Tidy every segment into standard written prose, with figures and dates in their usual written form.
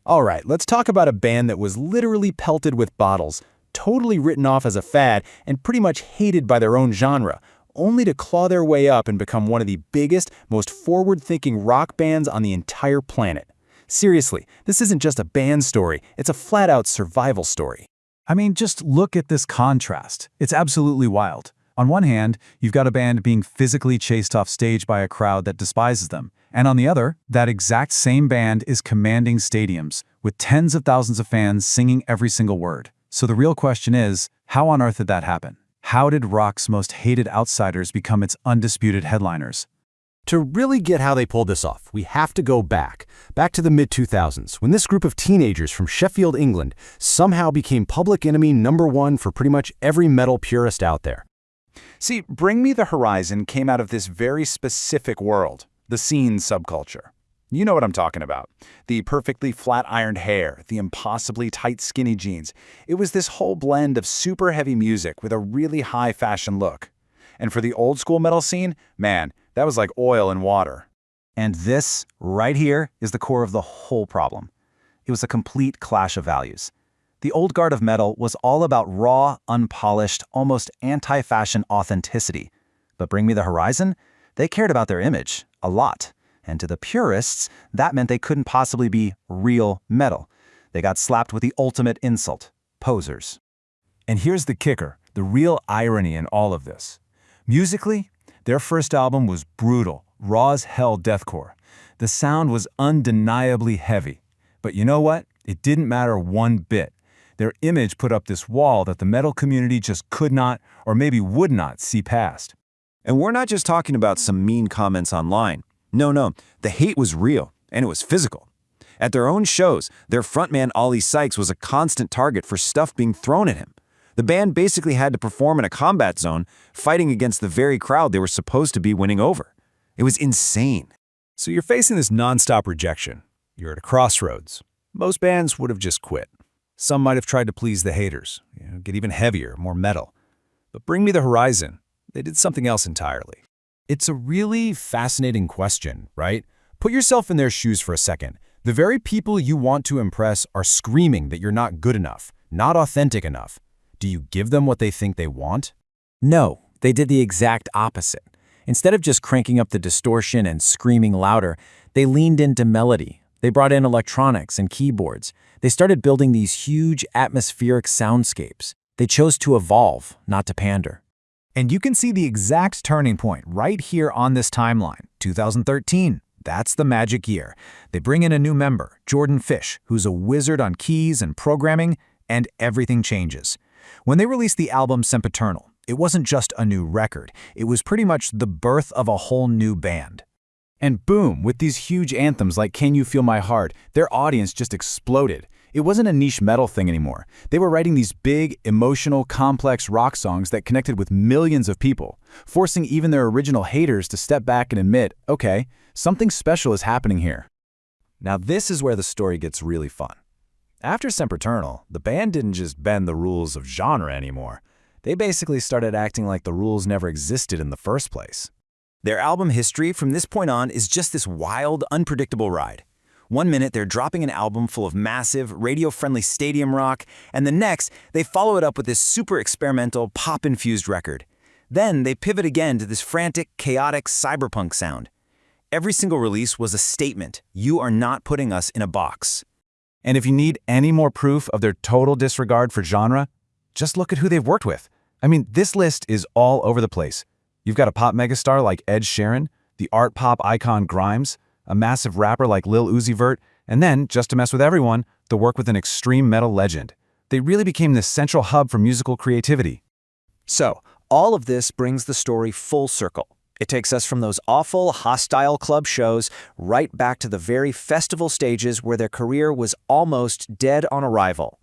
All right, let's talk about a band that was literally pelted with bottles, totally written off as a fad, and pretty much hated by their own genre, only to claw their way up and become one of the biggest, most forward-thinking rock bands on the entire planet. Seriously, this isn't just a band story, it's a flat-out survival story. I mean, just look at this contrast. It's absolutely wild. On one hand, you've got a band being physically chased off stage by a crowd that despises them. And on the other, that exact same band is commanding stadiums, with tens of thousands of fans singing every single word. So the real question is, how on earth did that happen? How did rock's most hated outsiders become its undisputed headliners? To really get how they pulled this off, we have to go back to the mid-2000s, when this group of teenagers from Sheffield, England, somehow became public enemy #1 for pretty much every metal purist out there. See, Bring Me the Horizon came out of this very specific world, the scene subculture. You know what I'm talking about. The perfectly flat-ironed hair, the impossibly tight skinny jeans. It was this whole blend of super heavy music with a really high fashion look. And for the old school metal scene, man, that was like oil and water. And this, right here, is the core of the whole problem. It was a complete clash of values. The old guard of metal was all about raw, unpolished, almost anti-fashion authenticity. But Bring Me the Horizon? They cared about their image, a lot. And to the purists, that meant they couldn't possibly be real metal. They got slapped with the ultimate insult: posers. And here's the kicker, the real irony in all of this. Musically, their first album was brutal, raw as hell deathcore. The sound was undeniably heavy. But you know what? It didn't matter one bit. Their image put up this wall that the metal community just could not, or maybe would not, see past. And we're not just talking about some mean comments online. No, the hate was real, and it was physical. At their own shows, their frontman Ollie Sykes was a constant target for stuff being thrown at him. The band basically had to perform in a combat zone, fighting against the very crowd they were supposed to be winning over. It was insane. So you're facing this nonstop rejection. You're at a crossroads. Most bands would have just quit. Some might have tried to please the haters, get even heavier, more metal. But Bring Me the Horizon, they did something else entirely. It's a really fascinating question, right? Put yourself in their shoes for a second. The very people you want to impress are screaming that you're not good enough, not authentic enough. Do you give them what they think they want? No, they did the exact opposite. Instead of just cranking up the distortion and screaming louder, they leaned into melody. They brought in electronics and keyboards. They started building these huge atmospheric soundscapes. They chose to evolve, not to pander. And you can see the exact turning point right here on this timeline, 2013. That's the magic year. They bring in a new member, Jordan Fish, who's a wizard on keys and programming, and everything changes. When they released the album Sempiternal, it wasn't just a new record. It was pretty much the birth of a whole new band. And boom, with these huge anthems like Can You Feel My Heart, their audience just exploded. It wasn't a niche metal thing anymore. They were writing these big, emotional, complex rock songs that connected with millions of people, forcing even their original haters to step back and admit, okay, something special is happening here. Now this is where the story gets really fun. After Sempiternal, the band didn't just bend the rules of genre anymore. They basically started acting like the rules never existed in the first place. Their album history from this point on is just this wild, unpredictable ride. One minute, they're dropping an album full of massive, radio-friendly stadium rock, and the next, they follow it up with this super experimental, pop-infused record. Then they pivot again to this frantic, chaotic cyberpunk sound. Every single release was a statement: you are not putting us in a box. And if you need any more proof of their total disregard for genre, just look at who they've worked with. I mean, this list is all over the place. You've got a pop megastar like Ed Sheeran, the art pop icon Grimes, a massive rapper like Lil Uzi Vert, and then, just to mess with everyone, the work with an extreme metal legend. They really became this central hub for musical creativity. So, all of this brings the story full circle. It takes us from those awful, hostile club shows right back to the very festival stages where their career was almost dead on arrival.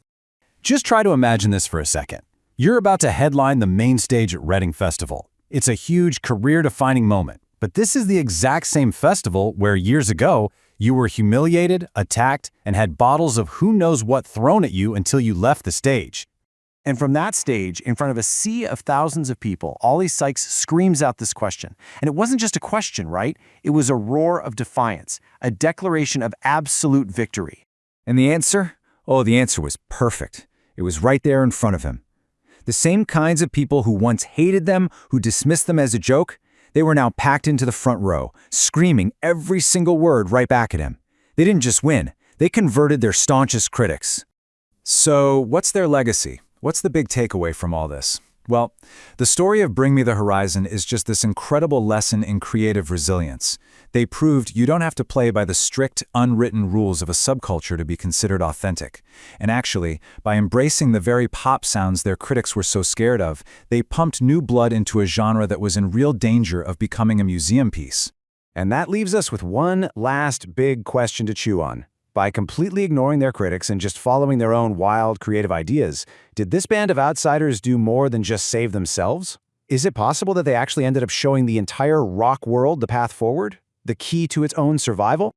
Just try to imagine this for a second. You're about to headline the main stage at Reading Festival. It's a huge, career-defining moment. But this is the exact same festival where years ago, you were humiliated, attacked, and had bottles of who knows what thrown at you until you left the stage. And from that stage, in front of a sea of thousands of people, Ollie Sykes screams out this question. And it wasn't just a question, right? It was a roar of defiance, a declaration of absolute victory. And the answer? Oh, the answer was perfect. It was right there in front of him. The same kinds of people who once hated them, who dismissed them as a joke, they were now packed into the front row, screaming every single word right back at him. They didn't just win, they converted their staunchest critics. So, what's their legacy? What's the big takeaway from all this? Well, the story of Bring Me the Horizon is just this incredible lesson in creative resilience. They proved you don't have to play by the strict, unwritten rules of a subculture to be considered authentic. And actually, by embracing the very pop sounds their critics were so scared of, they pumped new blood into a genre that was in real danger of becoming a museum piece. And that leaves us with one last big question to chew on. By completely ignoring their critics and just following their own wild, creative ideas, did this band of outsiders do more than just save themselves? Is it possible that they actually ended up showing the entire rock world the path forward? The key to its own survival?